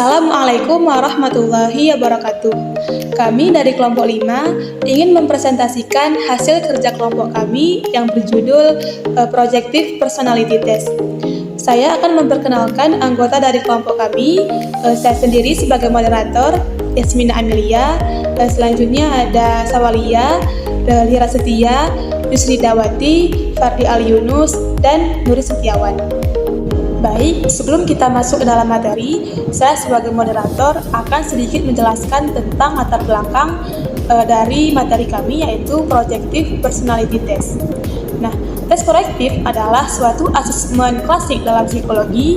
Assalamualaikum warahmatullahi wabarakatuh. Kami dari kelompok 5 ingin mempresentasikan hasil kerja kelompok kami yang berjudul Projective Personality Test. Saya akan memperkenalkan anggota dari kelompok kami. Saya sendiri sebagai moderator, Yasmina Amelia. Selanjutnya ada Sawalia, Lira Setia, Yusri Dawati, Fardi Ali Yunus, dan Nuri Setiawan. Baik, sebelum kita masuk ke dalam materi, saya sebagai moderator akan sedikit menjelaskan tentang latar belakang dari materi kami, yaitu Projective Personality Test. Nah, tes proyektif adalah suatu asesmen klasik dalam psikologi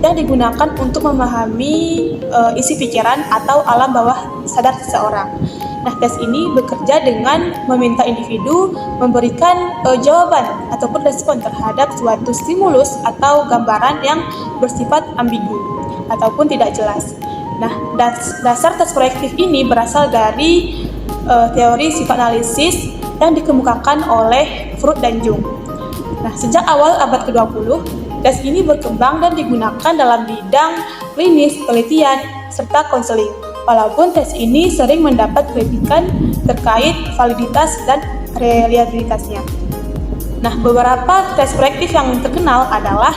yang digunakan untuk memahami isi pikiran atau alam bawah sadar seseorang. Nah, tes ini bekerja dengan meminta individu memberikan jawaban ataupun respon terhadap suatu stimulus atau gambaran yang bersifat ambigu ataupun tidak jelas. Nah, dasar tes proyektif ini berasal dari teori sifat analisis yang dikemukakan oleh Freud dan Jung. Nah, sejak awal abad ke-20, tes ini berkembang dan digunakan dalam bidang klinis, penelitian, serta konseling. Walaupun tes ini sering mendapat kritikan terkait validitas dan reliabilitasnya. Nah, beberapa tes proyektif yang terkenal adalah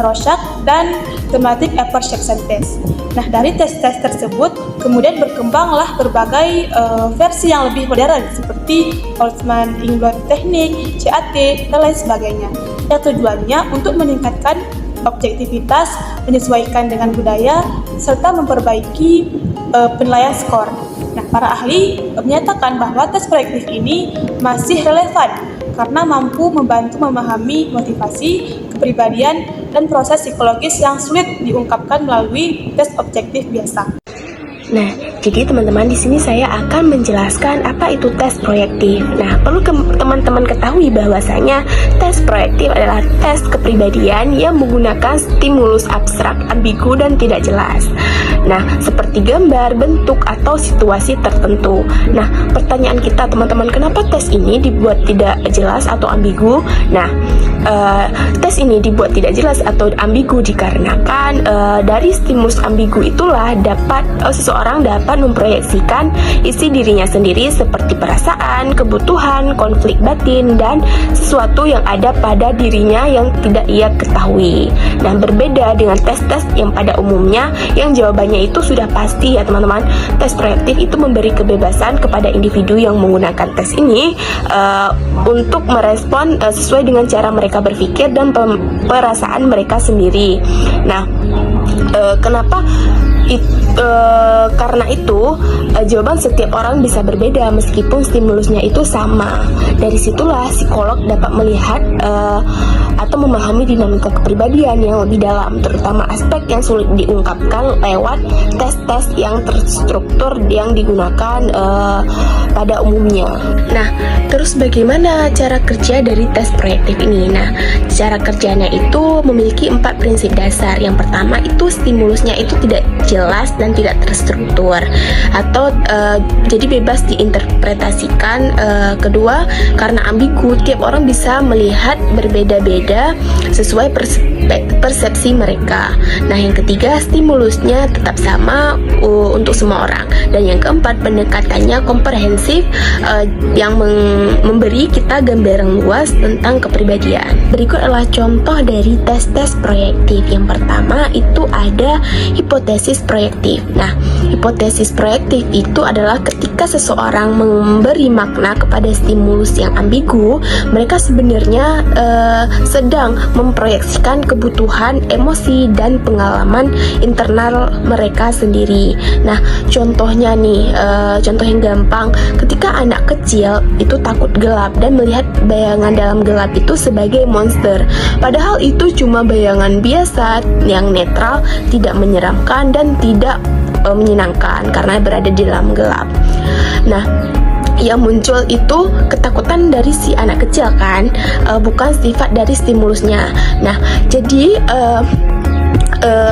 Rorschach dan Thematic Apperception Test. Nah, dari tes-tes tersebut kemudian berkembanglah berbagai versi yang lebih modern seperti Boltzmann-Englert Technique, CAT, dan lain sebagainya. Yang tujuannya untuk meningkatkan objektivitas, menyesuaikan dengan budaya, serta memperbaiki penilaian skor. Nah, para ahli menyatakan bahwa tes proyektif ini masih relevan karena mampu membantu memahami motivasi, kepribadian, dan proses psikologis yang sulit diungkapkan melalui tes objektif biasa. Nah, jadi teman-teman, di sini saya akan menjelaskan apa itu tes proyektif. Nah, perlu teman-teman ketahui bahwasanya tes proyektif adalah tes kepribadian yang menggunakan stimulus abstrak, ambigu, dan tidak jelas. Nah, seperti gambar, bentuk, atau situasi tertentu. Nah, pertanyaan kita teman-teman, kenapa tes ini dibuat tidak jelas atau ambigu? Nah, tes ini dibuat tidak jelas atau ambigu dikarenakan dari stimulus ambigu itulah seseorang dapat memproyeksikan isi dirinya sendiri seperti perasaan, kebutuhan, konflik batin, dan sesuatu yang ada pada dirinya yang tidak ia ketahui. Nah, berbeda dengan tes-tes yang pada umumnya yang jawabannya itu sudah pasti ya teman-teman. Tes proyektif itu memberi kebebasan kepada individu yang menggunakan tes ini untuk merespon sesuai dengan cara mereka berpikir dan perasaan mereka sendiri. Nah, kenapa karena itu jawaban setiap orang bisa berbeda meskipun stimulusnya itu sama. Dari situlah psikolog dapat melihat atau memahami dinamika kepribadian yang lebih dalam, terutama aspek yang sulit diungkapkan lewat tes-tes yang terstruktur yang digunakan pada umumnya. Nah, terus bagaimana cara kerja dari tes proyektif ini? Nah, cara kerjanya itu memiliki 4 prinsip dasar. Yang pertama itu stimulusnya itu tidak jelas dan tidak terstruktur atau jadi bebas diinterpretasikan. Kedua, karena ambigu, tiap orang bisa melihat berbeda-beda sesuai persepsi mereka. Nah, yang ketiga, stimulusnya tetap sama untuk semua orang. Dan yang keempat, pendekatannya komprehensif yang memberi kita gambaran luas tentang kepribadian. Berikut adalah contoh dari tes-tes proyektif. Yang pertama itu ada hipotesis proyektif. Nah, hipotesis proyektif itu adalah ketika seseorang memberi makna kepada stimulus yang ambigu, mereka sebenarnya sedang memproyeksikan kebutuhan, emosi, dan pengalaman internal mereka sendiri. Nah, contohnya nih, contoh yang gampang, ketika anak kecil itu takut gelap dan melihat bayangan dalam gelap itu sebagai monster. Padahal itu cuma bayangan biasa yang netral, tidak menyeramkan dan tidak menyenangkan karena berada di dalam gelap. Nah, yang muncul itu ketakutan dari si anak kecil kan, bukan sifat dari stimulusnya. Nah, jadi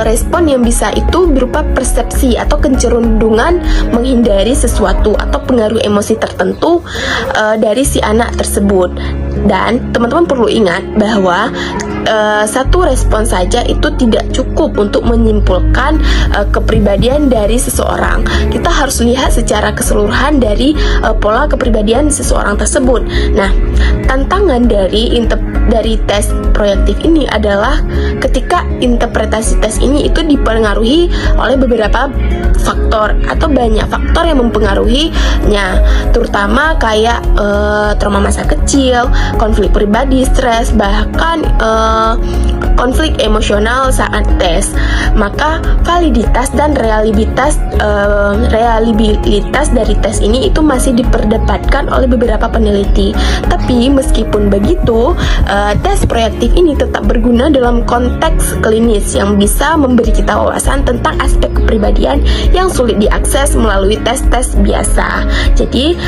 respon yang bisa itu berupa persepsi atau kecenderungan menghindari sesuatu atau pengaruh emosi tertentu dari si anak tersebut. Dan teman-teman perlu ingat bahwa satu respon saja itu tidak cukup untuk menyimpulkan kepribadian dari seseorang. Kita harus lihat secara keseluruhan dari pola kepribadian seseorang tersebut. Nah, tantangan dari tes proyektif ini adalah ketika interpretasi tes ini itu dipengaruhi oleh beberapa faktor atau banyak faktor yang mempengaruhinya, terutama kayak trauma masa kecil, konflik pribadi, stres, bahkan konflik emosional saat tes. Maka validitas dan reliabilitas dari tes ini itu masih diperdebatkan oleh beberapa peneliti. Tapi meskipun begitu, tes proyektif ini tetap berguna dalam konteks klinis yang bisa memberi kita wawasan tentang aspek kepribadian yang sulit diakses melalui tes-tes biasa. Jadi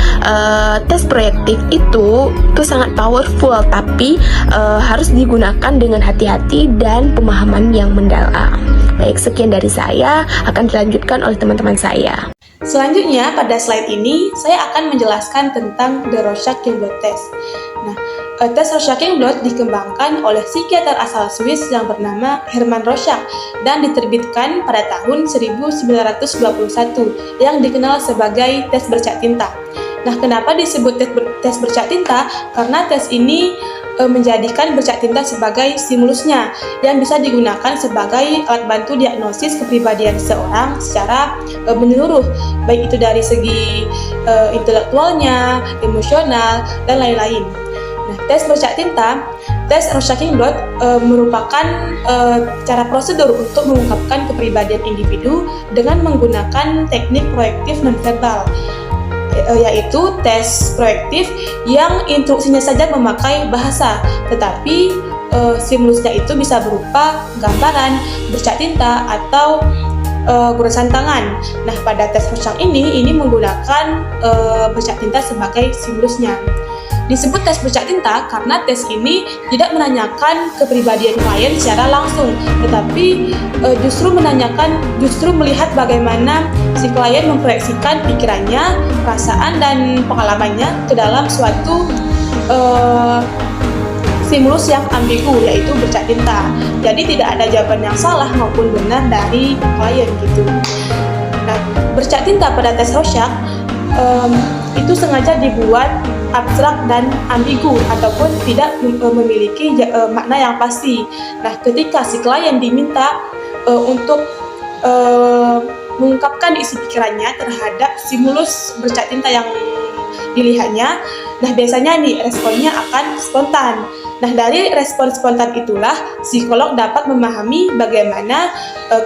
tes proyektif itu sangat powerful, tapi harus digunakan dengan hati-hati dan pemahaman yang mendalam. Baik, sekian dari saya, akan dilanjutkan oleh teman-teman saya. Selanjutnya, pada slide ini, saya akan menjelaskan tentang the Rorschach-Youngblood test. Nah, tes Rorschach-Youngblood dikembangkan oleh psikiater asal Swiss yang bernama Hermann Rorschach dan diterbitkan pada tahun 1921 yang dikenal sebagai tes bercak tinta. Nah, kenapa disebut tes bercak tinta? Karena tes ini menjadikan bercak tinta sebagai stimulusnya yang bisa digunakan sebagai alat bantu diagnosis kepribadian seseorang secara menyeluruh, baik itu dari segi intelektualnya, emosional, dan lain-lain. Nah, tes bercak tinta, tes Rorschach-Youngblood merupakan cara prosedur untuk mengungkapkan kepribadian individu dengan menggunakan teknik proyektif nonverbal, yaitu tes proyektif yang instruksinya saja memakai bahasa, tetapi stimulusnya itu bisa berupa gambaran, bercak tinta, atau goresan tangan. Nah, pada tes Rorschach ini menggunakan bercak tinta sebagai stimulusnya. Disebut tes bercak tinta karena tes ini tidak menanyakan kepribadian klien secara langsung, tetapi justru melihat bagaimana si klien memproyeksikan pikirannya, perasaan, dan pengalamannya ke dalam suatu stimulus yang ambigu, yaitu bercak tinta. Jadi tidak ada jawaban yang salah maupun benar dari klien gitu. Nah, bercak tinta pada tes Rorschach itu sengaja dibuat abstrak dan ambigu ataupun tidak memiliki makna yang pasti. Nah, ketika si klien diminta untuk mengungkapkan isi pikirannya terhadap stimulus bercak tinta yang dilihatnya, nah biasanya nih responnya akan spontan. Nah, dari respon spontan itulah psikolog dapat memahami bagaimana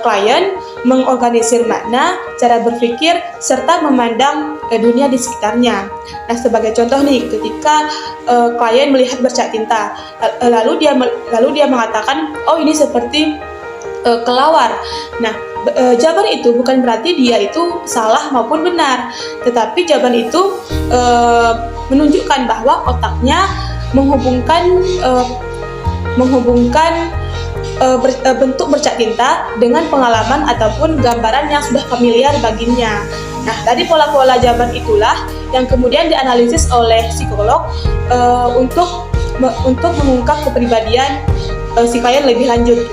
klien mengorganisir makna, cara berpikir, serta memandang dunia di sekitarnya. Nah, sebagai contoh nih, ketika klien melihat bercak tinta, lalu dia mengatakan, oh ini seperti kelawar. Nah, jawaban itu bukan berarti dia itu salah maupun benar, tetapi jawaban itu menunjukkan bahwa otaknya menghubungkan bentuk bercak tinta dengan pengalaman ataupun gambaran yang sudah familiar baginya. Nah, dari pola-pola jawaban itulah yang kemudian dianalisis oleh psikolog untuk mengungkap kepribadian si klien lebih lanjut.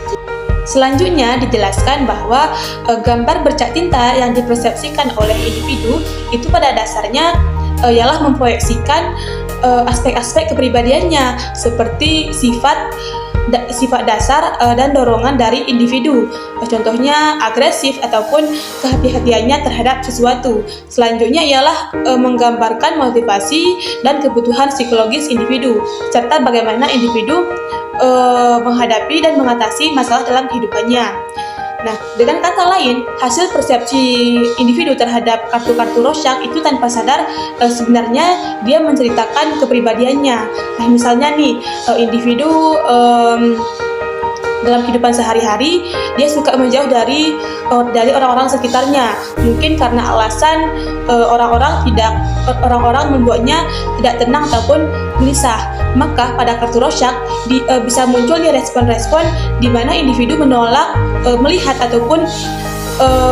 Selanjutnya dijelaskan bahwa gambar bercak tinta yang dipersepsikan oleh individu itu pada dasarnya ialah memproyeksikan aspek-aspek kepribadiannya seperti sifat dasar dan dorongan dari individu. Contohnya agresif ataupun kehati-hatiannya terhadap sesuatu. Selanjutnya ialah menggambarkan motivasi dan kebutuhan psikologis individu serta bagaimana individu menghadapi dan mengatasi masalah dalam kehidupannya. Nah, dengan kata lain, hasil persepsi individu terhadap kartu-kartu Rorschach itu tanpa sadar sebenarnya dia menceritakan kepribadiannya. Nah, misalnya nih, individu dalam kehidupan sehari-hari dia suka menjauh dari orang-orang sekitarnya, mungkin karena alasan orang-orang membuatnya tidak tenang ataupun gelisah. Maka pada kartu Rorschach bisa muncul respon-respon di mana individu menolak melihat ataupun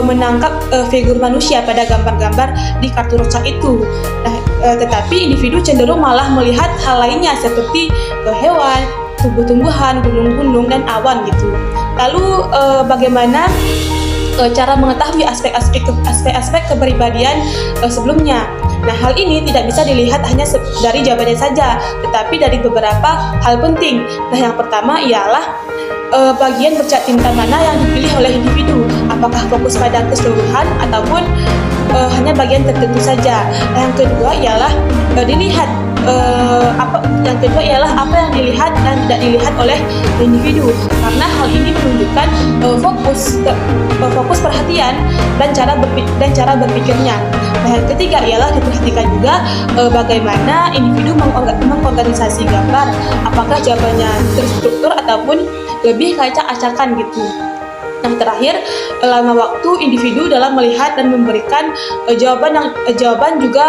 menangkap figur manusia pada gambar-gambar di kartu rocak itu. Nah, tetapi individu cenderung malah melihat hal lainnya seperti hewan, tumbuh-tumbuhan, gunung-gunung, dan awan gitu. Lalu bagaimana cara mengetahui aspek-aspek kepribadian sebelumnya? Nah, hal ini tidak bisa dilihat hanya dari jawabannya saja, tetapi dari beberapa hal penting. Nah, yang pertama ialah bagian bercak tinta mana yang dipilih oleh individu. Apakah fokus pada keseluruhan ataupun hanya bagian tertentu saja. Nah, yang kedua ialah dilihat apa yang dilihat dan tidak dilihat oleh individu, karena hal ini menunjukkan fokus perhatian dan cara berpikirnya. Nah, yang ketiga ialah diperhatikan juga bagaimana individu mengorganisasi gambar, apakah jawabannya terstruktur ataupun lebih acak-acakan gitu. Nah, terakhir, lama waktu individu dalam melihat dan memberikan jawaban juga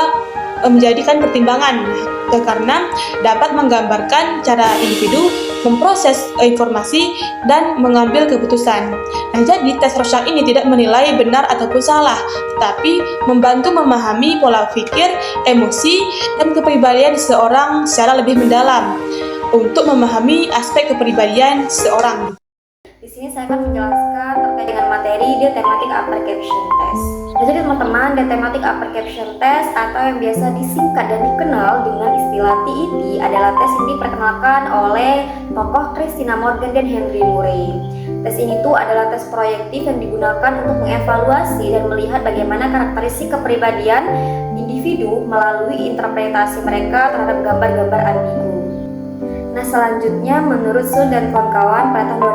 menjadikan pertimbangan, karena dapat menggambarkan cara individu memproses informasi dan mengambil keputusan. Nah, jadi tes Rorschach ini tidak menilai benar ataupun salah, tetapi membantu memahami pola pikir, emosi, dan kepribadian seseorang secara lebih mendalam untuk memahami aspek kepribadian seseorang. Di sini saya akan menjelaskan terkait dengan materi The Thematic Upper Caption Test. Nah, jadi teman-teman, The Thematic Upper Caption Test atau yang biasa disingkat dan dikenal dengan istilah TET adalah tes yang diperkenalkan oleh tokoh Christina Morgan dan Henry Murray. Tes ini tuh adalah tes proyektif yang digunakan untuk mengevaluasi dan melihat bagaimana karakteristik kepribadian individu melalui interpretasi mereka terhadap gambar-gambar ambigu. Nah, selanjutnya menurut Sun dan kawan-kawan pada tahun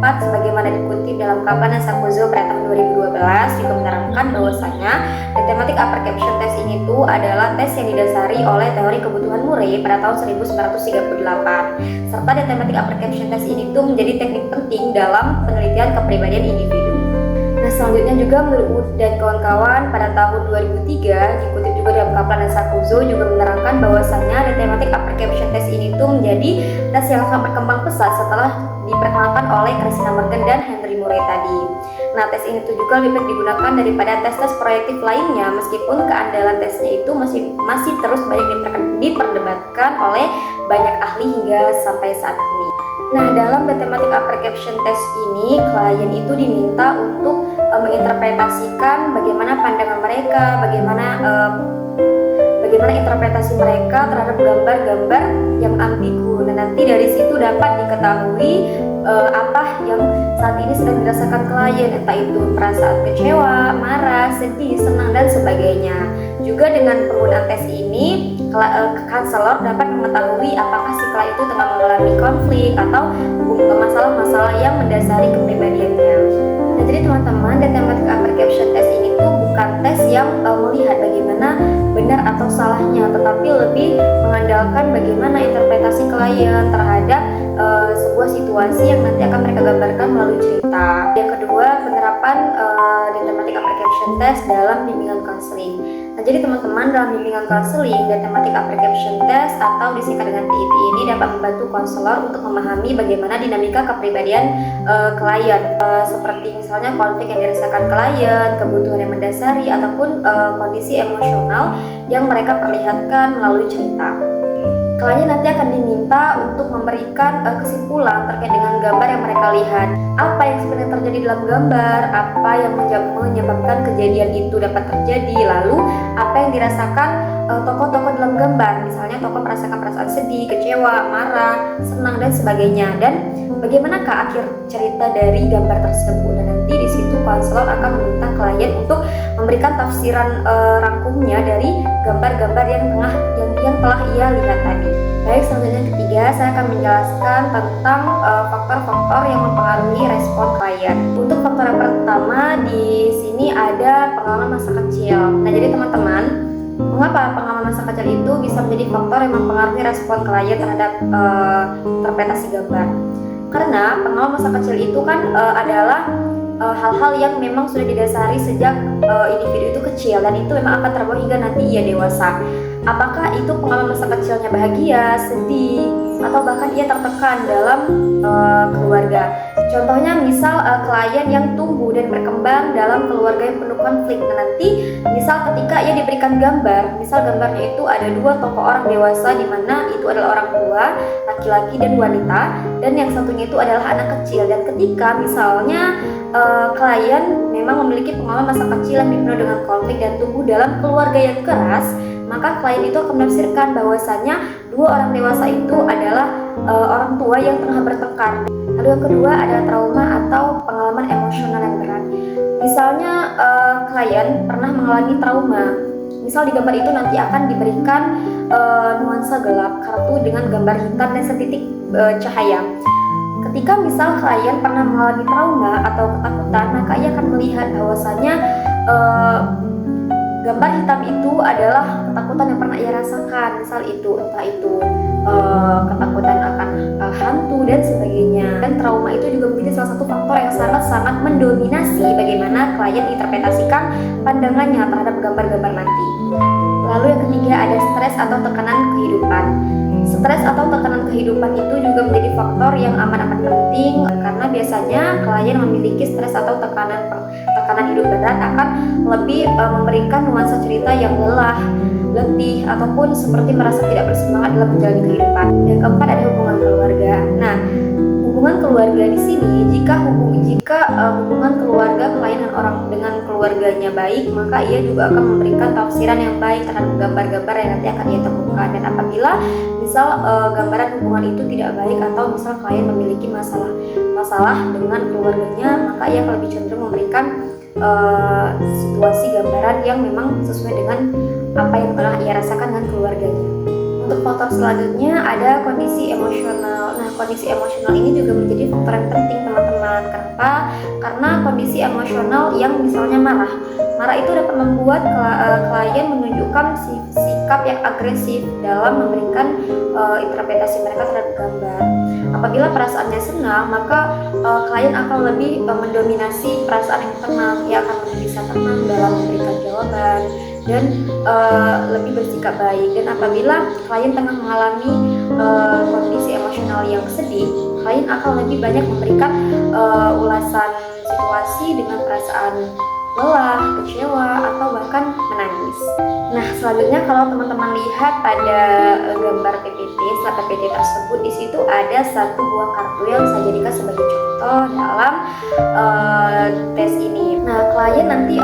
2004 sebagaimana dikutip dalam kapan Sakuzo pada tahun 2012 juga menerangkan bahwasanya The Thematic Upper Caption Test ini tuh adalah tes yang didasari oleh teori kebutuhan Murray pada tahun 1938. Serta The Thematic Upper Caption Test ini tuh menjadi teknik penting dalam penelitian kepribadian individu. Nah, selanjutnya juga menurut Wood dan kawan-kawan pada tahun 2003 dikutip juga dalam Kaplan dan Sakuzo juga menerangkan bahwasannya The Thematic Upper Caption Test ini tuh menjadi tes yang sangat berkembang pesat setelah diperkenalkan oleh Christina Morgan dan Henry Murray tadi. Nah, tes ini tuh juga lebih digunakan daripada tes-tes proyektif lainnya, meskipun keandalan tesnya itu masih terus banyak diperdebatkan oleh banyak ahli hingga sampai saat ini. Nah, dalam The Thematic Upper Caption Test ini, klien itu diminta untuk menginterpretasikan bagaimana pandangan mereka, bagaimana interpretasi mereka terhadap gambar-gambar yang ambigu. Nah, nanti dari situ dapat diketahui apa yang saat ini sedang dirasakan klien, entah itu perasaan kecewa, marah, sedih, senang, dan sebagainya. Juga dengan penggunaan tes ini, konselor dapat mengetahui apakah si klien itu tengah mengalami konflik atau masalah-masalah yang mendasari kepribadiannya. Nah, jadi teman-teman, The Thematic Upper Caption Test ini tuh bukan tes yang melihat bagaimana benar atau salahnya, tetapi lebih mengandalkan bagaimana interpretasi klien terhadap sebuah situasi yang nanti akan mereka gambarkan melalui cerita. Yang kedua, penerapan The Thematic Upper Caption Test dalam bimbingan konseling. Nah, jadi teman-teman, dalam bimbingan konseling, The Thematic Upper Caption Test atau disingkat dengan TET ini dapat membantu konselor untuk memahami bagaimana dinamika kepribadian klien, seperti misalnya konflik yang dirasakan klien, kebutuhan yang mendasari, ataupun kondisi emosional yang mereka perlihatkan melalui cerita. Klien nanti akan diminta untuk memberikan kesimpulan terkait dengan gambar yang mereka lihat. Apa yang sebenarnya terjadi dalam gambar, apa yang menyebabkan kejadian itu dapat terjadi, lalu apa yang dirasakan tokoh-tokoh dalam gambar. Misalnya tokoh merasakan perasaan sedih, kecewa, marah, senang, dan sebagainya. Dan bagaimanakah akhir cerita dari gambar tersebut. Dan nanti di situ konselor akan meminta klien untuk memberikan tafsiran rangkumnya dari gambar-gambar yang telah ia lihat tadi. Baik, selanjutnya yang ketiga, saya akan menjelaskan tentang faktor-faktor yang mempengaruhi respon klien. Untuk faktor yang pertama di sini ada pengalaman masa kecil. Nah, jadi teman-teman, mengapa pengalaman masa kecil itu bisa menjadi faktor yang mempengaruhi respon klien terhadap interpretasi gambar? Karena pengalaman masa kecil itu kan adalah hal-hal yang memang sudah didasari sejak individu itu kecil, dan itu memang akan terbawa hingga nanti ia dewasa. Apakah itu pengalaman masa kecilnya bahagia, sedih, atau bahkan ia tertekan dalam keluarga. Contohnya misal klien yang tumbuh dan berkembang dalam keluarga yang penuh konflik. Nah, nanti misal ketika ia diberikan gambar, misal gambarnya itu ada dua tokoh orang dewasa di mana itu adalah orang tua, laki-laki dan wanita, dan yang satunya itu adalah anak kecil. Dan ketika misalnya klien memang memiliki pengalaman masa kecil yang dipenuhi dengan konflik dan tumbuh dalam keluarga yang keras, maka klien itu akan menafsirkan bahwasanya dua orang dewasa itu adalah orang tua yang tengah bertengkar. Lalu yang kedua ada trauma atau pengalaman emosional yang berat. Misalnya klien pernah mengalami trauma. Misal di gambar itu nanti akan diberikan nuansa gelap, kartu dengan gambar hitam dan setitik cahaya. Ketika misal klien pernah mengalami trauma atau ketakutan, maka ia akan melihat bahwasanya gambar hitam itu adalah ketakutan yang pernah ia rasakan. Misal itu entah itu ketakutan akan hantu dan sebagainya. Dan trauma itu juga menjadi salah satu faktor yang sangat-sangat mendominasi bagaimana klien interpretasikan pandangannya terhadap gambar-gambar nanti. Lalu yang ketiga ada stres atau tekanan kehidupan. Stres atau tekanan kehidupan itu juga menjadi faktor yang amat-amat penting, karena biasanya klien memiliki stres atau tekanan hidup berat akan lebih memberikan nuansa cerita yang lelah, letih, ataupun seperti merasa tidak bersemangat dalam menjalani kehidupan. Yang keempat ada hubungan keluarga. Nah, hubungan keluarga di sini jika hubungan keluarga klien dengan keluarganya baik, maka ia juga akan memberikan tafsiran yang baik terhadap gambar-gambar yang nanti akan ia temukan. Dan apabila misal gambaran hubungan itu tidak baik atau misal klien memiliki masalah dengan keluarganya, maka ia akan lebih cenderung memberikan situasi gambaran yang memang sesuai dengan apa yang pernah ia rasakan dengan keluarganya. Untuk faktor selanjutnya ada kondisi emosional. Nah, kondisi emosional ini juga menjadi faktor yang penting teman-teman. Kenapa? Karena kondisi emosional yang misalnya marah itu dapat membuat klien menunjukkan sikap yang agresif dalam memberikan interpretasi mereka terhadap gambar. Apabila perasaannya senang, maka klien akan lebih mendominasi perasaan yang tenang. Ia akan lebih bisa tenang dalam memberikan jawaban dan lebih bersikap baik. Dan apabila klien tengah mengalami kondisi emosional yang sedih, klien akan lebih banyak memberikan ulasan situasi dengan perasaan lelah, kecewa, atau bahkan menangis. Nah, selanjutnya kalau teman-teman lihat pada gambar PPT, slide PPT tersebut, di situ ada satu buah kartu yang saya jadikan sebagai contoh dalam tes ini. Nah, klien nanti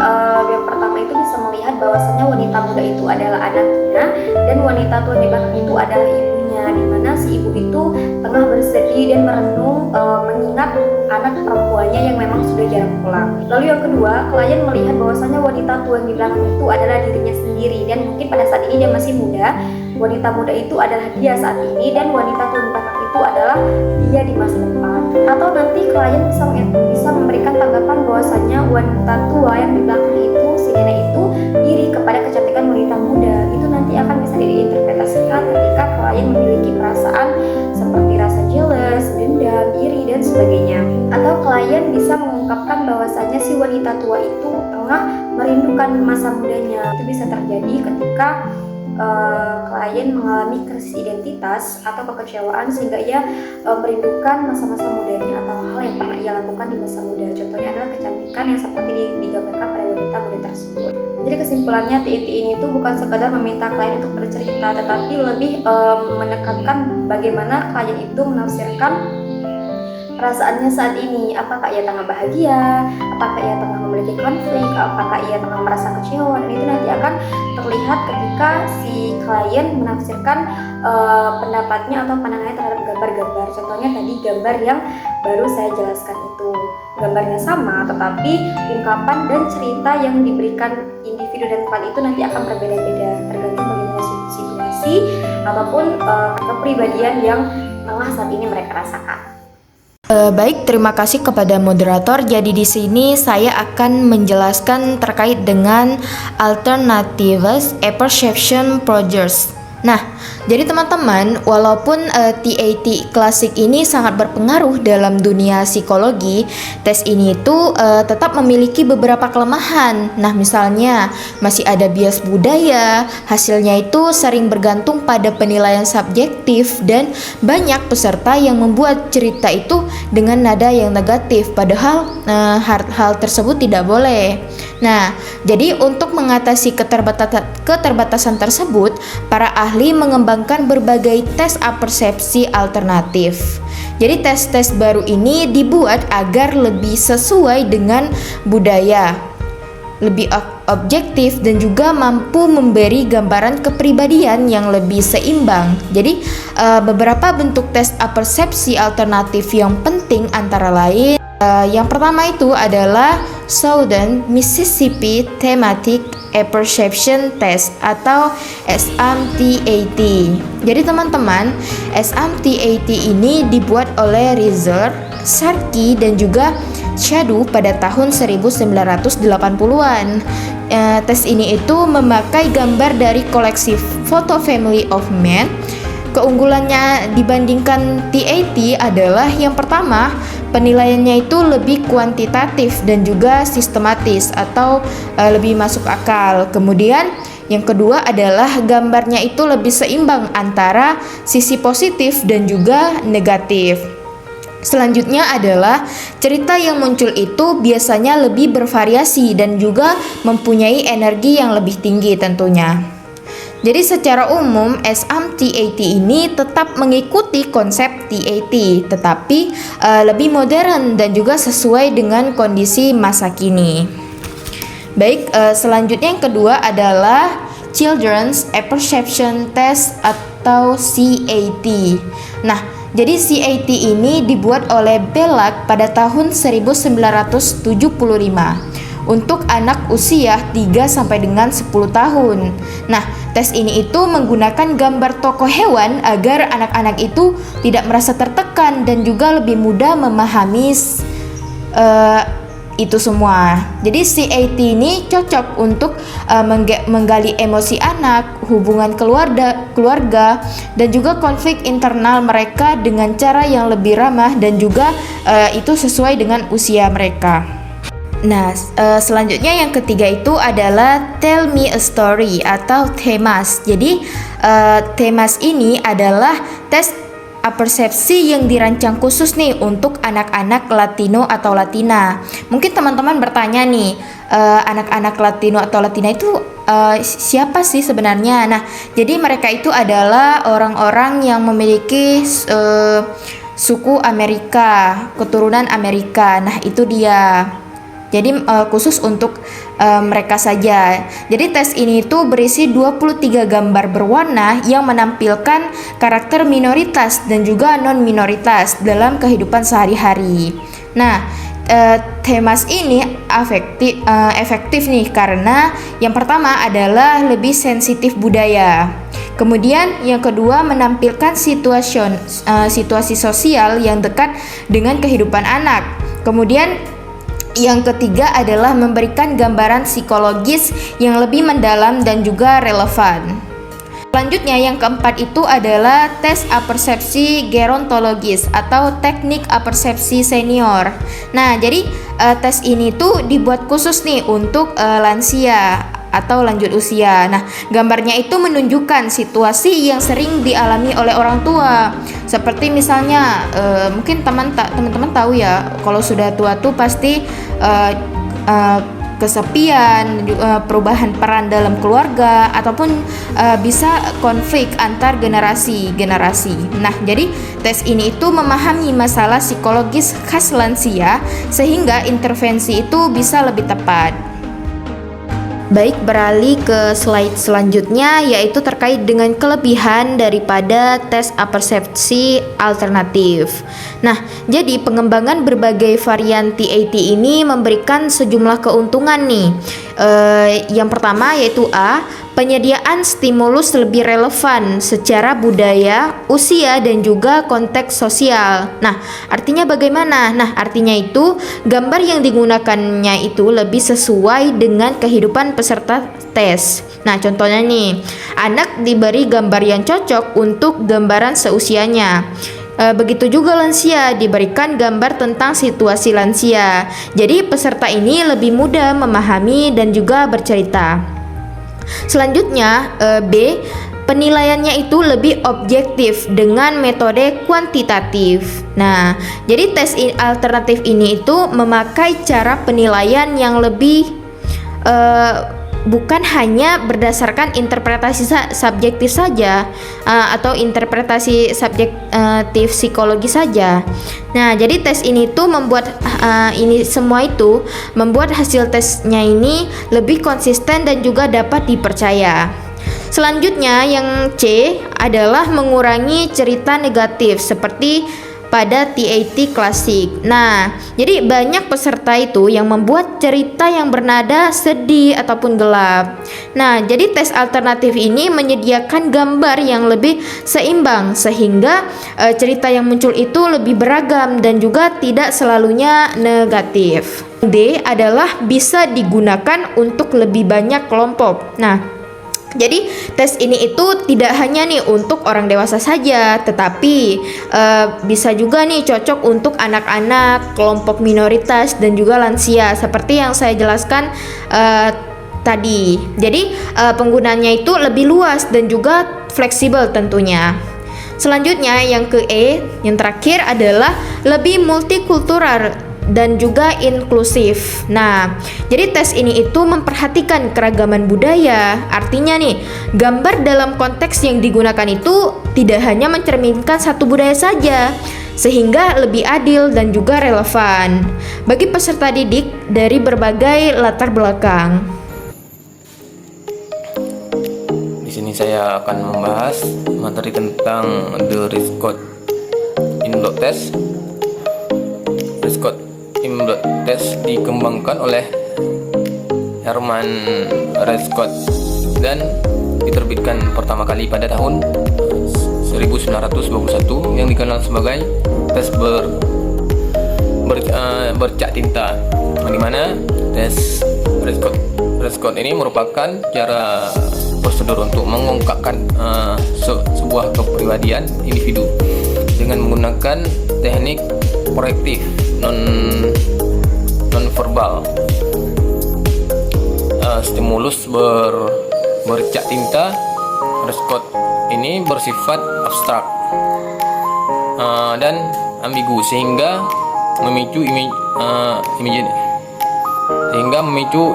yang pertama itu bisa melihat bahwasanya wanita muda itu adalah anaknya dan wanita tua di belakang itu adalah ibunya, di mana si ibu itu tengah bersedih dan merenung mengingat anak perempuannya yang memang sudah jarang pulang. Lalu yang kedua, klien melihat bahwasanya wanita tua yang di belakang itu adalah dirinya sendiri, dan mungkin pada saat ini dia masih muda. Wanita muda itu adalah dia saat ini, dan wanita tua di belakang itu adalah dia di masa depan. Atau nanti klien bisa memberikan tanggapan bahwasanya wanita tua yang di belakang itu, si nenek itu iri kepada kecantikan wanita muda. Itu nanti akan bisa diinterpretasikan ketika klien memiliki perasaan seperti rasa jealous, dendam, iri, dan sebagainya. Atau klien bisa mengungkapkan bahwasanya si wanita tua itu tengah merindukan masa mudanya. Itu bisa terjadi ketika klien mengalami krisis identitas atau kekecewaan sehingga ia merindukan masa-masa mudanya atau hal yang pernah ia lakukan di masa muda. Contohnya adalah kecantikan yang seperti digambarkan pada wanita muda tersebut. Jadi kesimpulannya, TIT ini tuh bukan sekadar meminta klien untuk bercerita, tetapi lebih menekankan bagaimana klien itu menafsirkan perasaannya saat ini. Apakah ia tengah bahagia, apakah ia tengah memiliki konflik, apakah ia tengah merasa kecewa. Dan itu nanti akan terlihat ketika si klien menafsirkan pendapatnya atau pandangannya terhadap gambar-gambar. Contohnya tadi gambar yang baru saya jelaskan itu, gambarnya sama tetapi ungkapan dan cerita yang diberikan individu dan klien itu nanti akan berbeda-beda tergantung bagaimana situasi ataupun kepribadian yang tengah saat ini mereka rasakan. Baik, terima kasih kepada moderator. Jadi di sini saya akan menjelaskan terkait dengan alternatives perception projects. Nah, jadi teman-teman, walaupun TAT klasik ini sangat berpengaruh dalam dunia psikologi, tes ini itu tetap memiliki beberapa kelemahan. Nah, misalnya masih ada bias budaya, hasilnya itu sering bergantung pada penilaian subjektif, dan banyak peserta yang membuat cerita itu dengan nada yang negatif, padahal hal tersebut tidak boleh. Nah, jadi untuk mengatasi keterbatasan tersebut, para ahli mengembangkan berbagai tes apersepsi alternatif. Jadi tes-tes baru ini dibuat agar lebih sesuai dengan budaya, lebih objektif, dan juga mampu memberi gambaran kepribadian yang lebih seimbang. Jadi beberapa bentuk tes apersepsi alternatif yang penting antara lain, yang pertama itu adalah Southern Mississippi Thematic Apperception Test atau SMTAT. Jadi teman-teman, SMTAT ini dibuat oleh Rizal, Sharkey, dan juga Shadow pada tahun 1980-an. Tes ini itu memakai gambar dari koleksi foto Family of Man. Keunggulannya dibandingkan TAT adalah yang pertama, penilaiannya itu lebih kuantitatif dan juga sistematis atau lebih masuk akal. Kemudian yang kedua adalah gambarnya itu lebih seimbang antara sisi positif dan juga negatif. Selanjutnya adalah cerita yang muncul itu biasanya lebih bervariasi dan juga mempunyai energi yang lebih tinggi tentunya. Jadi secara umum SMTAT ini tetap mengikuti konsep TAT, tetapi lebih modern dan juga sesuai dengan kondisi masa kini. Baik, selanjutnya yang kedua adalah Children's Apperception Test atau CAT. Nah, jadi CAT ini dibuat oleh Belak pada tahun 1975 untuk anak usia 3 sampai dengan 10 tahun. Nah, tes ini itu menggunakan gambar tokoh hewan agar anak-anak itu tidak merasa tertekan dan juga lebih mudah memahami itu semua. Jadi CAT ini cocok untuk menggali emosi anak, hubungan keluarga, dan juga konflik internal mereka dengan cara yang lebih ramah dan juga itu sesuai dengan usia mereka. Nah, selanjutnya yang ketiga itu adalah Tell Me a Story atau TEMAS. Jadi TEMAS ini adalah tes apersepsi yang dirancang khusus nih untuk anak-anak Latino atau Latina. Mungkin teman-teman bertanya nih, anak-anak Latino atau Latina itu siapa sih sebenarnya? Nah, jadi mereka itu adalah orang-orang yang memiliki suku Amerika, keturunan Amerika. Nah, itu dia. Jadi khusus untuk mereka saja. Jadi tes ini tuh berisi 23 gambar berwarna yang menampilkan karakter minoritas dan juga non-minoritas dalam kehidupan sehari-hari. Nah, TEMAS ini efektif nih karena yang pertama adalah lebih sensitif budaya. Kemudian yang kedua menampilkan situasi sosial yang dekat dengan kehidupan anak. Kemudian yang ketiga adalah memberikan gambaran psikologis yang lebih mendalam dan juga relevan. Selanjutnya yang keempat itu adalah tes apersepsi gerontologis atau teknik apersepsi senior. Nah, jadi tes ini tuh dibuat khusus nih untuk lansia atau lanjut usia. Nah, gambarnya itu menunjukkan situasi yang sering dialami oleh orang tua. Seperti misalnya mungkin teman-teman tahu ya, kalau sudah tua tuh pasti kesepian, perubahan peran dalam keluarga, ataupun bisa konflik antar generasi. Nah, jadi tes ini itu memahami masalah psikologis khas lansia sehingga intervensi itu bisa lebih tepat. Baik, beralih ke slide selanjutnya, yaitu terkait dengan kelebihan daripada tes apersepsi alternatif. Nah, jadi pengembangan berbagai varian TAT ini memberikan sejumlah keuntungan nih. Yang pertama yaitu A, penyediaan stimulus lebih relevan secara budaya, usia, dan juga konteks sosial. Nah, artinya bagaimana? Nah, artinya itu gambar yang digunakannya itu lebih sesuai dengan kehidupan peserta tes. Nah, contohnya nih, anak diberi gambar yang cocok untuk gambaran seusianya. Begitu juga lansia diberikan gambar tentang situasi lansia. Jadi peserta ini lebih mudah memahami dan juga bercerita. Selanjutnya B, penilaiannya itu lebih objektif dengan metode kuantitatif. Nah, jadi tes alternatif ini itu memakai cara penilaian yang lebih bukan hanya berdasarkan interpretasi subjektif saja atau interpretasi subjektif psikologi saja. Nah, jadi tes ini tuh membuat ini semua itu membuat hasil tesnya ini lebih konsisten dan juga dapat dipercaya. Selanjutnya yang C adalah mengurangi cerita negatif seperti pada TAT klasik. Nah, jadi banyak peserta itu yang membuat cerita yang bernada sedih ataupun gelap. Nah, jadi tes alternatif ini menyediakan gambar yang lebih seimbang sehingga cerita yang muncul itu lebih beragam dan juga tidak selalunya negatif. D adalah bisa digunakan untuk lebih banyak kelompok. Nah, jadi tes ini itu tidak hanya nih untuk orang dewasa saja, tetapi bisa juga nih cocok untuk anak-anak, kelompok minoritas dan juga lansia seperti yang saya jelaskan tadi. Jadi penggunaannya itu lebih luas dan juga fleksibel tentunya. Selanjutnya yang ke E, yang terakhir adalah lebih multikultural dan juga inklusif. Nah, jadi tes ini itu memperhatikan keragaman budaya. Artinya nih, gambar dalam konteks yang digunakan itu tidak hanya mencerminkan satu budaya saja, sehingga lebih adil dan juga relevan bagi peserta didik dari berbagai latar belakang. Di sini saya akan membahas materi tentang The Rescott Inblock Test. Rescott Inblock Test dikembangkan oleh Herman Rescott dan diterbitkan pertama kali pada tahun 1921 yang dikenal sebagai tes bercak tinta, di mana tes Rescott ini merupakan cara prosedur untuk mengungkapkan sebuah kepribadian individu dengan menggunakan teknik proyektif non-verbal. Stimulus bercak tinta Rescott ini bersifat abstrak dan ambigu sehingga memicu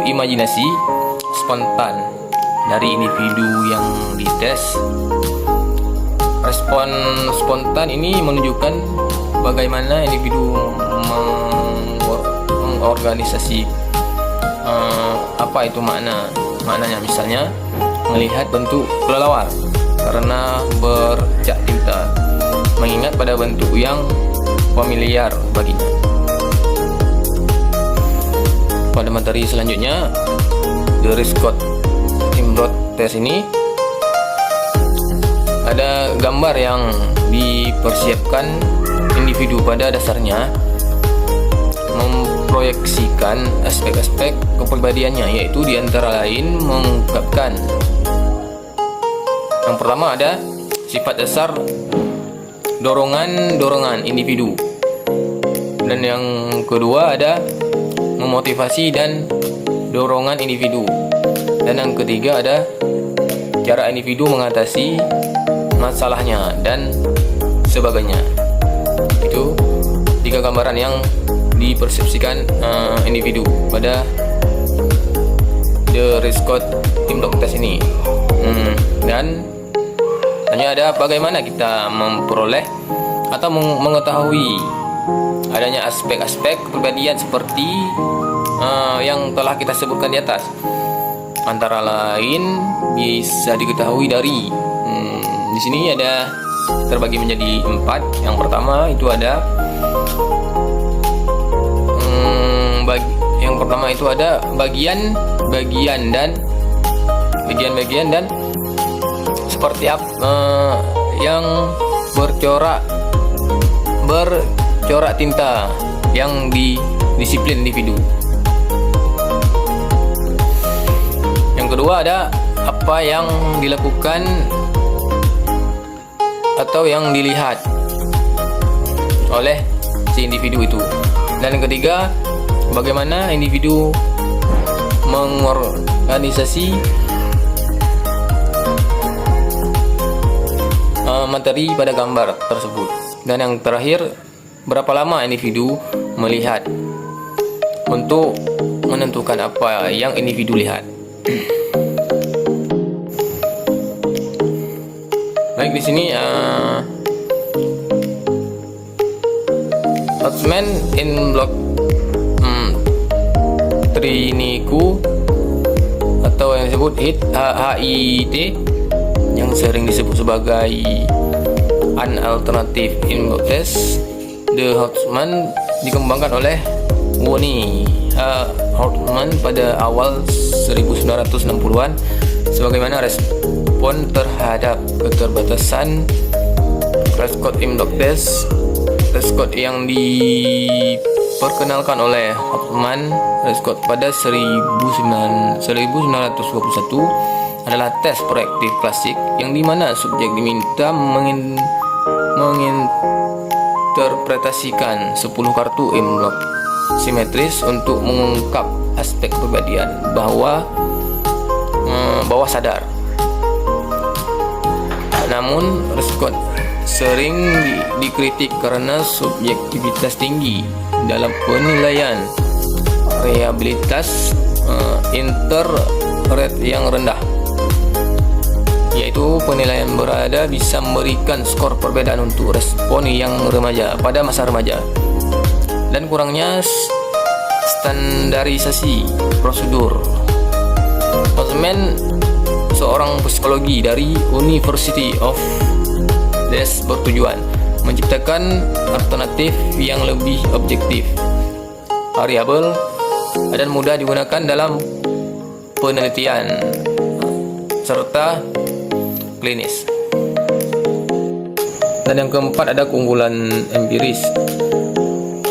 imajinasi spontan dari individu yang dites. Respon spontan ini menunjukkan bagaimana individu mengorganisasi apa itu maknanya, misalnya melihat bentuk kelelawar karena bercak tinta, mengingat pada bentuk yang familiar baginya. Pada materi selanjutnya, The Rescott Inblock Test ini ada gambar yang dipersiapkan individu pada dasarnya memproyeksikan aspek-aspek kepribadiannya, yaitu diantara lain mengungkapkan yang pertama ada sifat dasar dorongan individu, dan yang kedua ada memotivasi dan dorongan individu, dan yang ketiga ada cara individu mengatasi masalahnya dan sebagainya. Itu tiga gambaran yang dipersepsikan individu pada The Rescott Inblock Test ini. Dan hanya ada bagaimana kita memperoleh atau mengetahui adanya aspek-aspek kepribadian seperti yang telah kita sebutkan di atas. Antara lain bisa diketahui dari di sini ada terbagi menjadi 4. Yang pertama itu ada bagian-bagian dan seperti apa yang bercorak tinta yang di disiplin individu. Yang kedua ada apa yang dilakukan atau yang dilihat oleh si individu itu. Dan yang ketiga, bagaimana individu mengorganisasi materi pada gambar tersebut. Dan yang terakhir, berapa lama individu melihat untuk menentukan apa yang individu lihat. Baik, di sini Hodgman in block 3 niku atau yang disebut HIT yang sering disebut sebagai unalternative in block test. The Hodgman dikembangkan oleh Woni Hodgman pada awal 1960-an sebagaimana respon terhadap keterbatasan Prescott in block test. Prescott yang diperkenalkan oleh Hodgman Prescott pada 1921 adalah tes proyektif klasik yang dimana subjek diminta menginterpretasikan 10 kartu M-block simetris untuk mengungkap aspek kepribadian bawah sadar. Namun Prescott sering dikritik karena subjektivitas tinggi dalam penilaian reliabilitas interpret yang rendah, yaitu penilaian berada bisa memberikan skor perbedaan untuk respon yang remaja pada masa remaja, dan kurangnya standarisasi prosedur. Hodgman, seorang psikologi dari University of Leeds, bertujuan menciptakan alternatif yang lebih objektif, variabel, dan mudah digunakan dalam penelitian serta klinis. Dan yang keempat ada keunggulan empiris.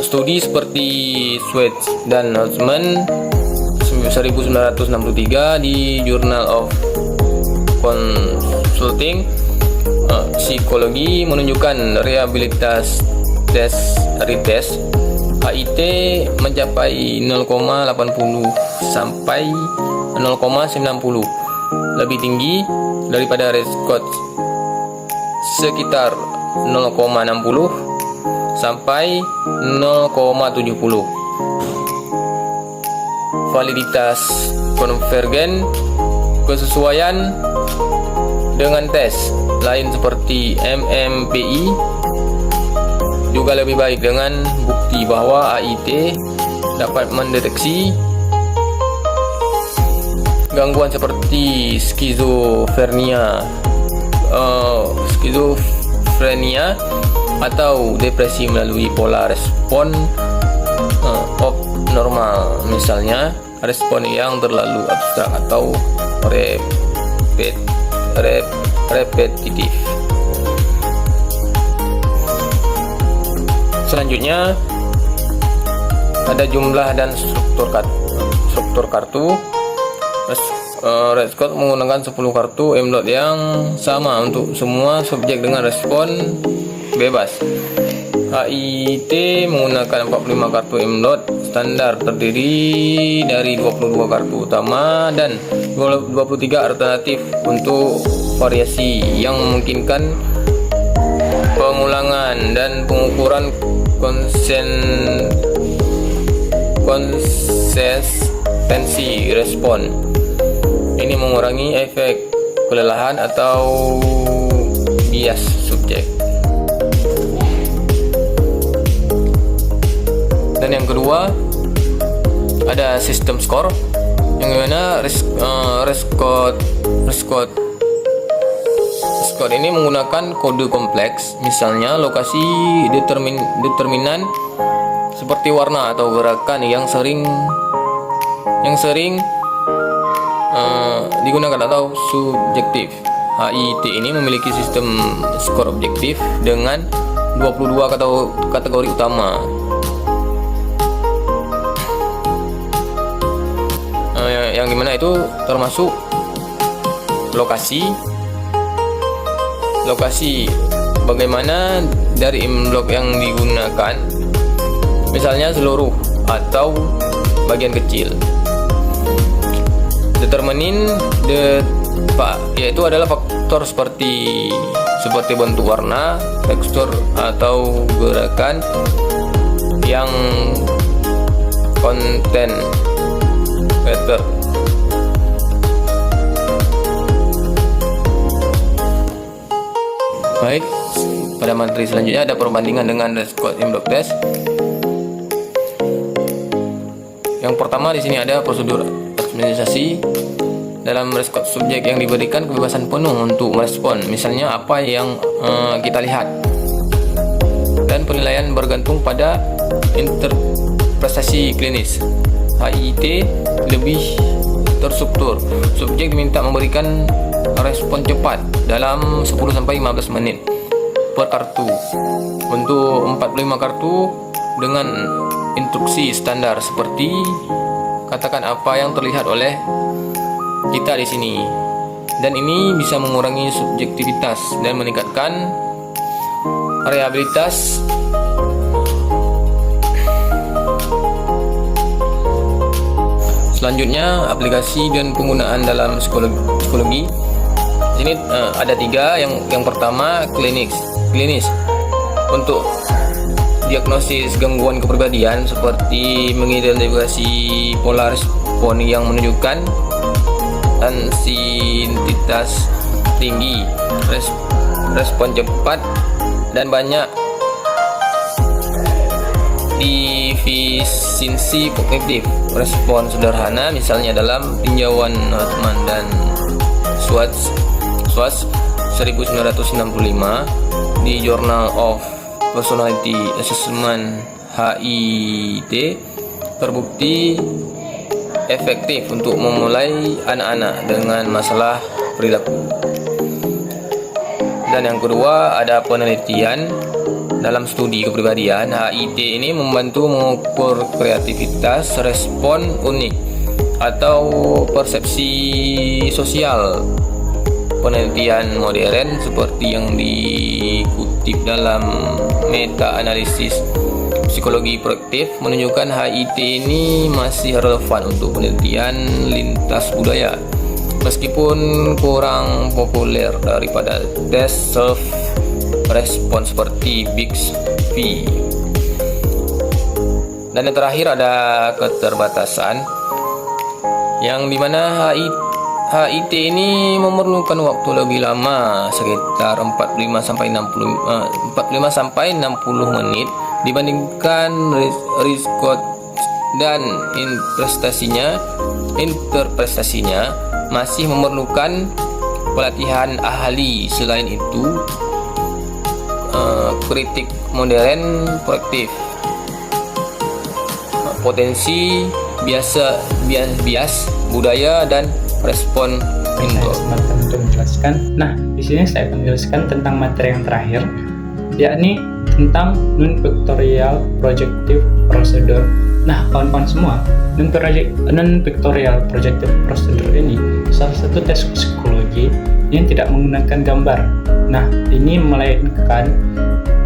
Studi seperti Sweet dan Hodgman 1963 di Journal of Consulting Psikologi menunjukkan reliabilitas retest HIT mencapai 0,80 sampai 0,90, lebih tinggi daripada Prescott sekitar 0,60 sampai 0,70. Validitas konvergen, kesesuaian dengan tes lain seperti MMPI juga lebih baik dengan bukti bahwa AIT dapat mendeteksi gangguan seperti skizofrenia atau depresi melalui pola respon abnormal, misalnya respon yang terlalu abstrak atau repetitif. Selanjutnya ada jumlah dan struktur kartu. Prescott menggunakan 10 kartu M-dot yang sama untuk semua subjek dengan respon bebas. HIT menggunakan 45 kartu M-dot standar terdiri dari 22 kartu utama dan 23 alternatif untuk variasi yang memungkinkan pengulangan dan pengukuran konsistensi respon. Ini mengurangi efek kelelahan atau bias subjek. Dan yang kedua ada sistem skor yang mana Prescott ini menggunakan kode kompleks, misalnya lokasi determinan seperti warna atau gerakan yang sering digunakan atau subjektif. HIT ini memiliki sistem skor objektif dengan 22 kategori utama. Yang dimana itu termasuk lokasi bagaimana dari blok yang digunakan, misalnya seluruh atau bagian kecil. Determinin yaitu adalah faktor seperti bentuk warna, tekstur atau gerakan yang konten pattern. Baik, pada materi selanjutnya ada perbandingan dengan Rescott in block test. Yang pertama di sini ada prosedur optimalisasi. Dalam Rescott, subjek yang diberikan kebebasan penuh untuk merespon, misalnya apa yang kita lihat. Dan penilaian bergantung pada interpretasi klinis. HIT lebih terstruktur. Subjek diminta memberikan respon cepat dalam 10-15 menit per kartu. Untuk 45 kartu dengan instruksi standar seperti katakan apa yang terlihat oleh kita di sini, dan ini bisa mengurangi subjektivitas dan meningkatkan reliabilitas. Selanjutnya, aplikasi dan penggunaan dalam psikologi. Di sini ada 3. Yang pertama klinis untuk diagnosis gangguan kepribadian seperti mengidentifikasi pola respon yang menunjukkan intensitas tinggi, respon cepat dan banyak, defisiensi kognitif, respon sederhana misalnya dalam tinjauan teman dan SWOT 1965 di Journal of Personality Assessment HIT terbukti efektif untuk memulai anak-anak dengan masalah perilaku. Dan yang kedua ada penelitian dalam studi kepribadian. HIT ini membantu mengukur kreativitas, respon unik atau persepsi sosial. Penelitian modern seperti yang dikutip dalam meta-analisis psikologi proaktif menunjukkan HIT ini masih relevan untuk penelitian lintas budaya, meskipun kurang populer daripada tes self response seperti Bixby. Dan yang terakhir ada keterbatasan, yang dimana HIT ini memerlukan waktu lebih lama, sekitar 45 sampai 60 menit dibandingkan Rescott, dan interpretasinya masih memerlukan pelatihan ahli. Selain itu, kritik modern proaktif, potensi bias budaya dan respon indoor. Untuk menjelaskan. Nah, di sini saya akan menjelaskan tentang materi yang terakhir, yakni tentang non-pictorial projective procedure. Nah, kawan-kawan semua, non-pictorial projective procedure ini salah satu tes psikologi yang tidak menggunakan gambar. Nah, ini melainkan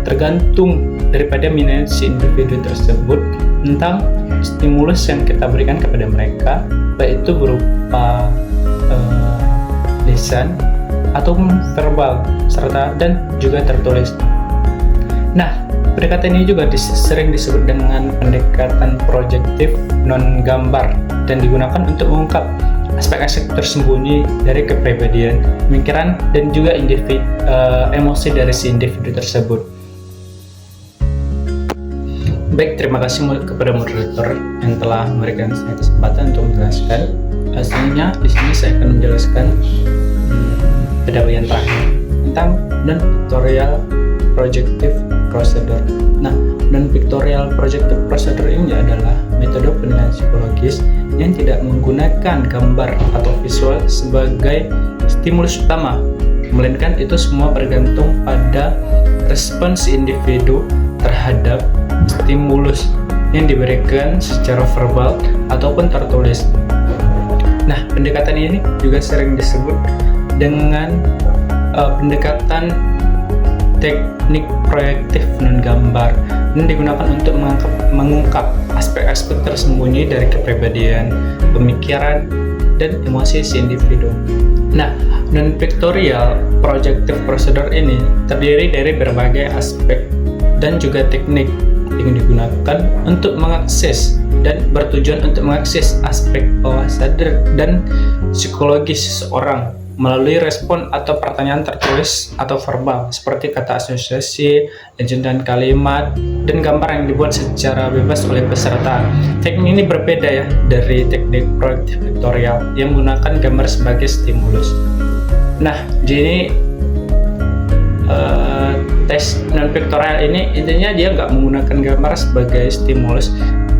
tergantung daripada minat si individu tersebut tentang stimulus yang kita berikan kepada mereka, baik itu berupa lisan ataupun verbal serta dan juga tertulis. Nah, pendekatan ini juga sering disebut dengan pendekatan projektif non-gambar dan digunakan untuk mengungkap aspek-aspek tersembunyi dari kepribadian, pemikiran, dan juga emosi dari si individu tersebut. Baik, terima kasih kepada moderator yang telah memberikan saya kesempatan untuk menjelaskan. Hasilnya di sini saya akan menjelaskan pada bagian terakhir tentang non-pictorial projective procedure. Nah, non-pictorial projective procedure ini adalah metode penilaian psikologis yang tidak menggunakan gambar atau visual sebagai stimulus utama, melainkan itu semua bergantung pada respons individu terhadap stimulus yang diberikan secara verbal ataupun tertulis. Nah, pendekatan ini juga sering disebut dengan pendekatan teknik proyektif non-gambar dan digunakan untuk mengungkap aspek-aspek tersembunyi dari kepribadian, pemikiran, dan emosi si individu. Nah, non-pictorial projective procedure ini terdiri dari berbagai aspek dan juga teknik yang digunakan untuk mengakses dan bertujuan untuk mengakses aspek bawah sadar dan psikologis seseorang melalui respon atau pertanyaan tertulis atau verbal seperti kata asosiasi, lanjutan kalimat, dan gambar yang dibuat secara bebas oleh peserta. Teknik ini berbeda ya dari teknik proyektif pictorial yang menggunakan gambar sebagai stimulus. Nah, jadi tes non-pictorial ini intinya dia nggak menggunakan gambar sebagai stimulus.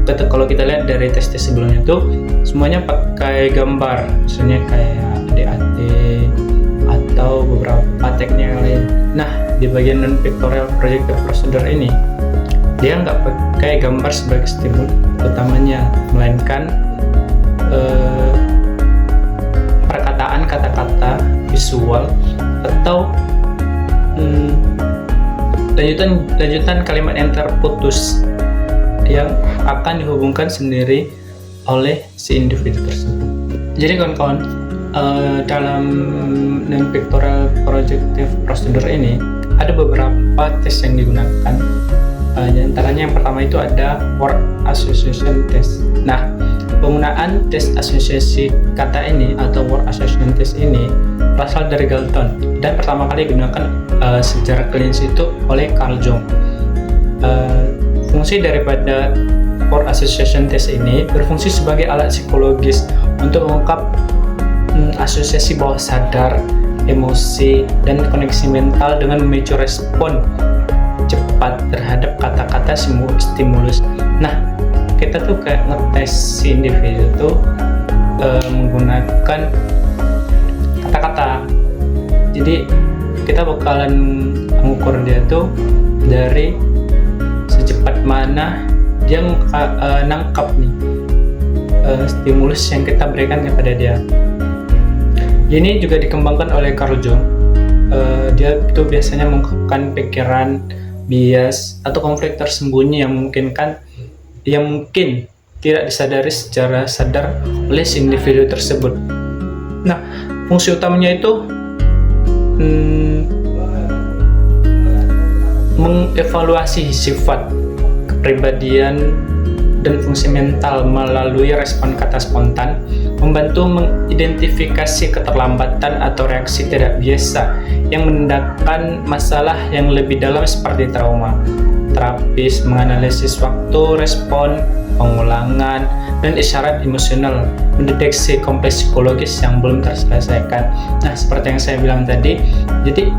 Kalau kita lihat dari tes-tes sebelumnya itu semuanya pakai gambar, misalnya kayak DAT atau beberapa teknik yang lain. Nah, di bagian non-pictorial projective procedure ini dia nggak pakai gambar sebagai stimulus utamanya, melainkan perkataan, kata-kata, visual, atau lanjutan kalimat yang terputus yang akan dihubungkan sendiri oleh si individu tersebut. Jadi kawan-kawan, dalam non-pictorial projective procedure ini ada beberapa tes yang digunakan. Di antaranya yang pertama itu ada word association test. Nah, penggunaan tes asosiasi kata ini atau word association test ini berasal dari Galton dan pertama kali digunakan secara klinis itu oleh Carl Jung. Fungsi daripada word association test ini berfungsi sebagai alat psikologis untuk mengungkap asosiasi bawah sadar, emosi, dan koneksi mental dengan memicu respon cepat terhadap kata-kata stimulus. Nah, kita tuh kayak ngetes si individu tuh menggunakan kata-kata. Jadi kita bakalan mengukur dia tuh dari secepat mana dia nangkap nih stimulus yang kita berikan kepada dia. Ini juga dikembangkan oleh Carl Jung. Dia tuh biasanya mengungkapkan pikiran, bias, atau konflik tersembunyi yang mungkin tidak disadari secara sadar oleh si individu tersebut. Nah, fungsi utamanya itu mengevaluasi sifat, kepribadian, dan fungsi mental melalui respon kata spontan, membantu mengidentifikasi keterlambatan atau reaksi tidak biasa yang menandakan masalah yang lebih dalam seperti trauma. Terapis menganalisis waktu respon, pengulangan, dan isyarat emosional, mendeteksi kompleks psikologis yang belum terselesaikan. Nah, seperti yang saya bilang tadi, jadi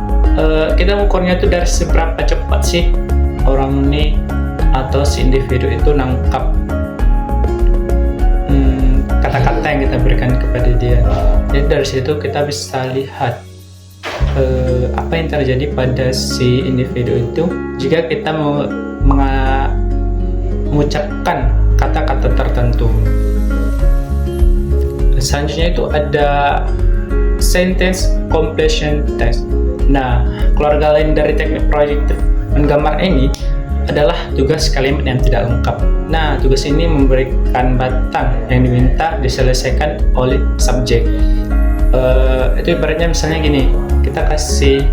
kita mengukurnya itu dari seberapa cepat sih orang ini atau si individu itu nangkap kata-kata yang kita berikan kepada dia. Jadi dari situ kita bisa lihat apa yang terjadi pada si individu itu jika kita mengucapkan kata-kata tertentu. Selanjutnya itu ada sentence completion test. Nah, keluarga lain dari teknik proyektif menggambar ini adalah tugas kalimat yang tidak lengkap. Nah, tugas ini memberikan batang yang diminta diselesaikan oleh subjek. Itu ibaratnya misalnya gini, kita kasih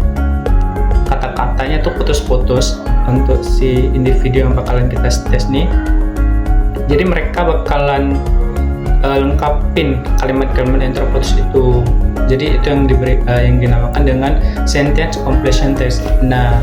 kata-katanya tuh putus-putus untuk si individu yang bakalan kita tes nih. Jadi mereka bakalan lengkapin kalimat-kalimat yang terputus itu. Jadi itu yang dinamakan dengan sentence completion test. Nah,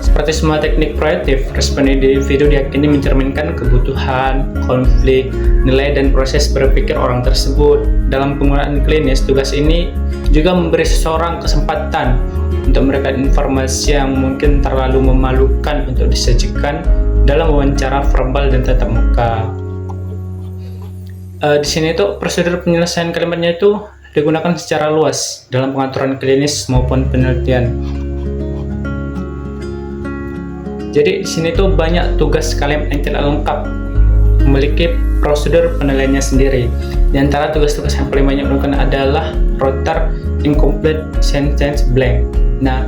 seperti semua teknik proyektif, respon individu diyakini mencerminkan kebutuhan, konflik, nilai, dan proses berpikir orang tersebut. Dalam penggunaan klinis, tugas ini juga memberi seseorang kesempatan untuk memberikan informasi yang mungkin terlalu memalukan untuk disajikan dalam wawancara verbal dan tatap muka. Di sini tuh prosedur penyelesaian kalimatnya itu digunakan secara luas dalam pengaturan klinis maupun penelitian. Jadi di sini tuh banyak tugas kalimat yang tidak lengkap, memiliki prosedur penilaiannya sendiri. Di antara tugas-tugas yang paling banyak digunakan adalah rotor incomplete sentence blank. Nah,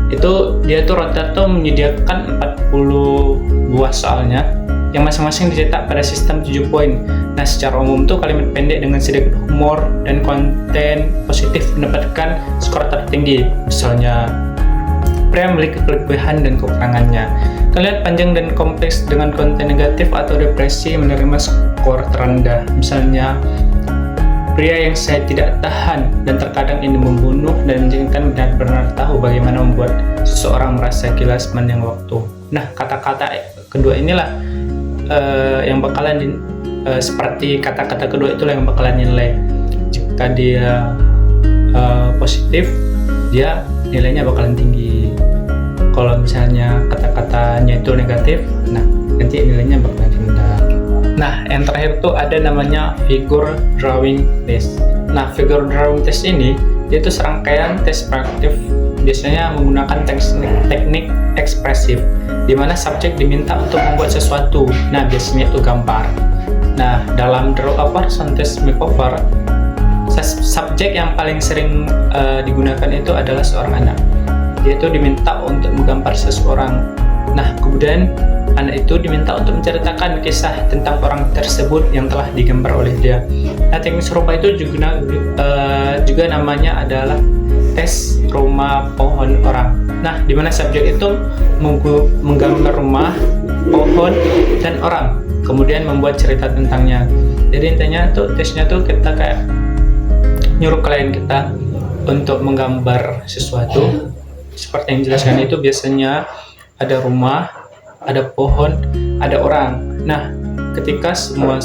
itu dia tuh Rotato menyediakan 40 buah soalnya yang masing-masing dicetak pada sistem 7 poin. Nah, secara umum tuh kalimat pendek dengan sedikit humor dan konten positif mendapatkan skor tertinggi. Misalnya, pria memiliki kelebihan dan kekurangannya. Kalimat panjang dan kompleks dengan konten negatif atau depresi menerima skor terendah. Misalnya, pria yang saya tidak tahan dan terkadang ingin membunuh dan menjadikan benar-benar tahu bagaimana membuat seseorang merasa gila sepanjang waktu. Nah, kata-kata kedua inilah yang bakalan seperti kata-kata kedua itulah yang bakalan nilai. Jika dia positif, dia nilainya bakalan tinggi. Kalau misalnya kata-katanya itu negatif, nah nanti nilainya bakalan rendah. Nah, yang terakhir tuh ada namanya figure drawing test. Nah, figure drawing test ini dia tuh serangkaian tes praktif biasanya menggunakan teknik ekspresif, di mana subjek diminta untuk membuat sesuatu. Nah, biasanya itu gambar. Nah, dalam draw a person test makeover, subjek yang paling sering digunakan itu adalah seorang anak. Dia itu diminta untuk menggambar seseorang. Nah, kemudian anak itu diminta untuk menceritakan kisah tentang orang tersebut yang telah digambar oleh dia. Nah, teknik serupa itu juga namanya adalah tes rumah pohon orang. Nah, di mana subjek itu menggambar rumah, pohon, dan orang, kemudian membuat cerita tentangnya. Jadi intinya tuh tesnya tuh kita kayak nyuruh klien kita untuk menggambar sesuatu. Seperti yang dijelaskan itu biasanya ada rumah, ada pohon, ada orang. Nah, ketika semua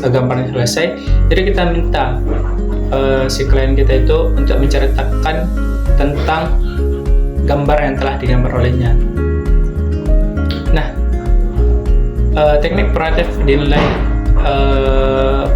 gambarnya selesai, jadi kita minta si klien kita itu untuk menceritakan tentang gambar yang telah digambar olehnya. Nah, teknik proaktif dinilai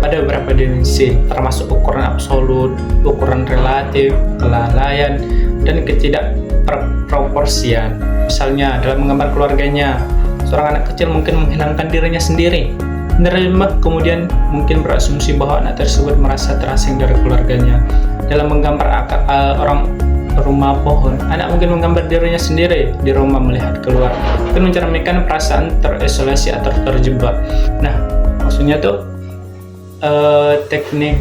pada beberapa dimensi, termasuk ukuran absolut, ukuran relatif, kelalaian, dan ketidakproporsian. Misalnya dalam menggambar keluarganya, seorang anak kecil mungkin menghilangkan dirinya sendiri, menerima kemudian mungkin berasumsi bahwa anak tersebut merasa terasing dari keluarganya. Dalam menggambar orang rumah pohon, anak mungkin menggambar dirinya sendiri di rumah melihat keluar, dan mencerminkan perasaan terisolasi atau terjebak. Nah, maksudnya tuh teknik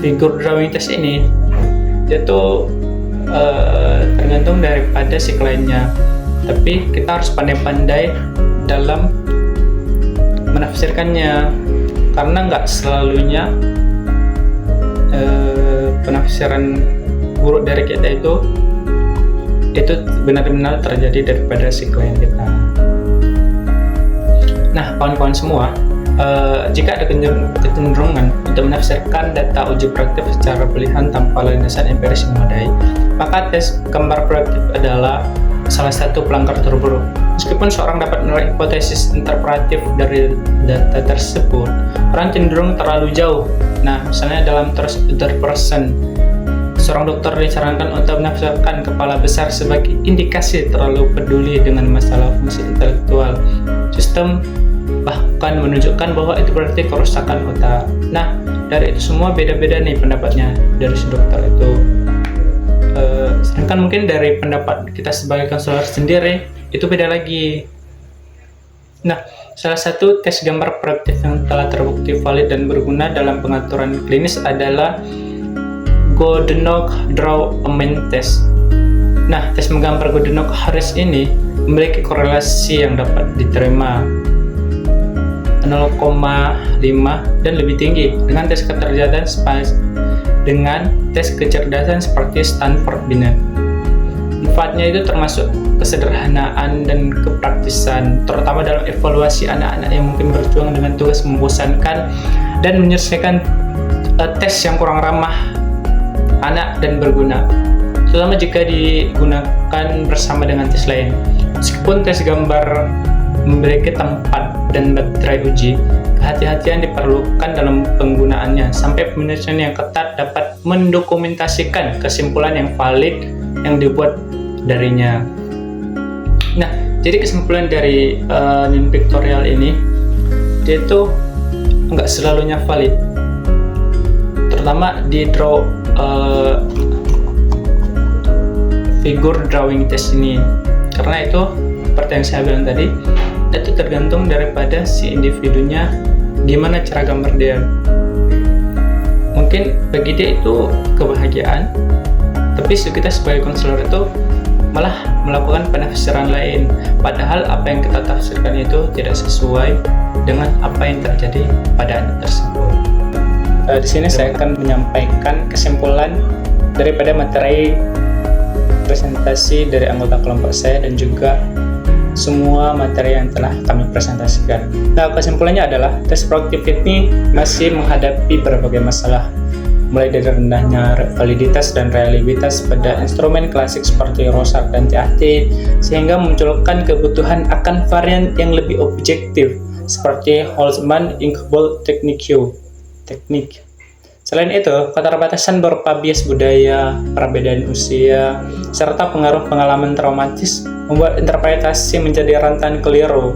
figure drawing test ini dia tuh tergantung daripada si kliennya, tapi kita harus pandai-pandai dalam menafsirkannya, karena nggak selalunya penafsiran buruk dari kita itu benar-benar terjadi daripada si klien kita. Nah, kawan-kawan semua, jika ada kecenderungan untuk menafsirkan data uji praktik secara pilihan tanpa landasan empiris yang memadai, maka tes gambar proaktif adalah salah satu pelanggar terburuk. Meskipun seorang dapat menarik hipotesis interpretatif dari data tersebut, orang cenderung terlalu jauh. Nah, misalnya dalam third person, seorang dokter disarankan untuk menafsirkan kepala besar sebagai indikasi terlalu peduli dengan masalah fungsi intelektual sistem, bahkan menunjukkan bahwa itu berarti kerusakan otak. Nah, dari itu semua beda-beda nih pendapatnya dari si dokter itu. Sedangkan mungkin dari pendapat kita sebagai konselor sendiri itu beda lagi. Nah, salah satu tes gambar proaktif yang telah terbukti valid dan berguna dalam pengaturan klinis adalah Goodenough Draw a Man Test. Nah, tes menggambar Goodenough-Harris ini memiliki korelasi yang dapat diterima 0,5 dan lebih tinggi dengan tes kecerdasan seperti Stanford Binet. Manfaatnya itu termasuk kesederhanaan dan kepraktisan, terutama dalam evaluasi anak-anak yang mungkin berjuang dengan tugas membosankan dan menyelesaikan tes yang kurang ramah anak dan berguna, terutama jika digunakan bersama dengan tes lain. Meskipun tes gambar memiliki tempat dan baterai uji, kehati-hatian diperlukan dalam penggunaannya sampai penelitian yang ketat dapat mendokumentasikan kesimpulan yang valid yang dibuat darinya. Nah, jadi kesimpulan dari Nin Pictorial ini, dia itu nggak selalunya valid, terutama di figure drawing test ini, karena itu seperti yang saya bilang tadi, itu tergantung daripada si individunya gimana cara gambar dia. Mungkin bagi dia itu kebahagiaan, tapi kita sebagai konselor itu malah melakukan penafsiran lain, padahal apa yang kita tafsirkan itu tidak sesuai dengan apa yang terjadi pada anak tersebut. Di sini saya akan menyampaikan kesimpulan daripada materi presentasi dari anggota kelompok saya dan juga semua materi yang telah kami presentasikan. Nah, kesimpulannya adalah tes proaktif ini masih menghadapi berbagai masalah, mulai dari rendahnya validitas dan reliabilitas pada instrumen klasik seperti Rorschach dan TAT, sehingga memunculkan kebutuhan akan varian yang lebih objektif seperti Holzman-Inkbold teknik. Selain itu, keterbatasan berupa bias budaya, perbedaan usia, serta pengaruh pengalaman traumatis membuat interpretasi menjadi rentan keliru,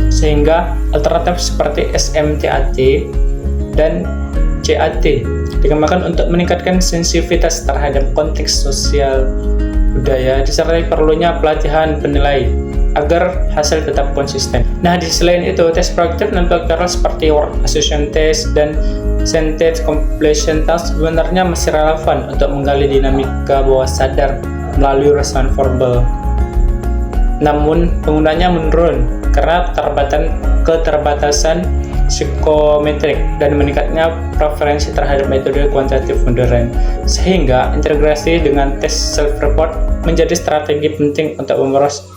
sehingga alternatif seperti SMTAT dan CAT dikembangkan untuk meningkatkan sensitivitas terhadap konteks sosial budaya, disertai perlunya pelatihan penilai agar hasil tetap konsisten. Nah, di selain itu, tes proaktif dan faktor seperti word association test dan sentence completion test sebenarnya masih relevan untuk menggali dinamika bawah sadar melalui resonance verbal. Namun, penggunanya menurun karena keterbatasan psikometrik dan meningkatnya preferensi terhadap metode kuantitatif modern, sehingga integrasi dengan tes self-report menjadi strategi penting untuk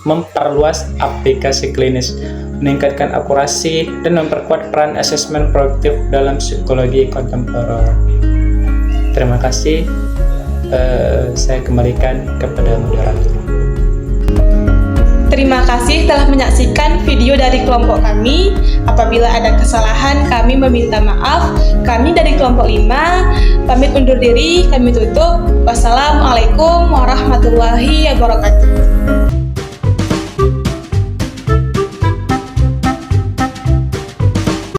memperluas aplikasi klinis, meningkatkan akurasi, dan memperkuat peran asesmen proaktif dalam psikologi kontemporer. Terima kasih. Saya kembalikan kepada moderator. Terima kasih telah menyaksikan video dari kelompok kami. Apabila ada kesalahan, kami meminta maaf. Kami dari kelompok 5 pamit undur diri, kami tutup. Wassalamualaikum warahmatullahi wabarakatuh.